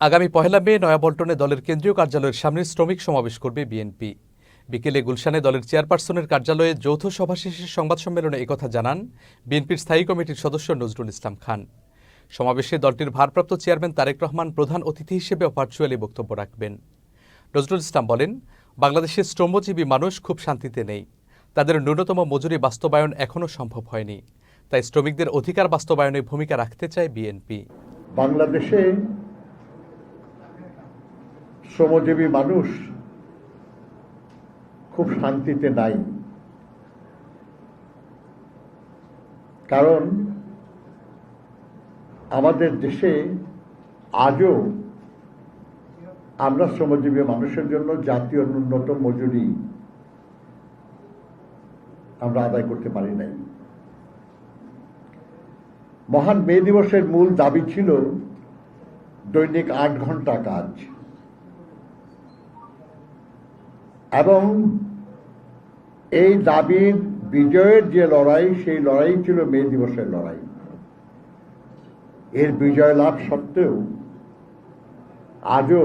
আগামী ১ মে নয়াপল্টনে দলের কেন্দ্রীয় কার্যালয়ের সামনে শ্রমিক সমাবেশ করবে বিএনপি। বিকেলে গুলশানে দলের চেয়ারপারসনের কার্যালয়ে যৌথ সভা শেষে সংবাদ সম্মেলনে একথা জানান বিএনপির স্থায়ী কমিটির সদস্য নজরুল ইসলাম খান। সমাবেশে দলটির ভারপ্রাপ্ত চেয়ারম্যান তারেক রহমান প্রধান অতিথি হিসেবে ভার্চুয়ালি বক্তব্য রাখবেন। নজরুল ইসলাম বলেন, বাংলাদেশের শ্রমজীবী মানুষ খুব শান্তিতে নেই। তাদের ন্যূনতম মজুরি বাস্তবায়ন এখনও সম্ভব হয়নি। তাই শ্রমিকদের অধিকার বাস্তবায়নে ভূমিকা রাখতে চায় বিএনপি। বাংলাদেশে শ্রমজীবী মানুষ খুব শান্তিতে নাই, কারণ আমাদের দেশে আজও আমরা শ্রমজীবী মানুষের জন্য জাতীয় ন্যূনতম মজুরি আমরা আদায় করতে পারি নাই। মহান মে দিবসের মূল দাবি ছিল দৈনিক ৮ ঘন্টা কাজ, এবং এই দাবির বিজয়ের যে লড়াই, সেই লড়াই ছিল মে দিবসের লড়াই। এর বিজয় লাভ সত্ত্বেও আজও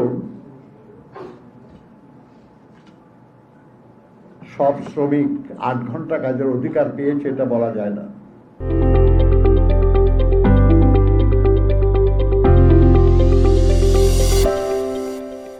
সব শ্রমিক ৮ ঘন্টা কাজের অধিকার পেয়েছে এটা বলা যায় না।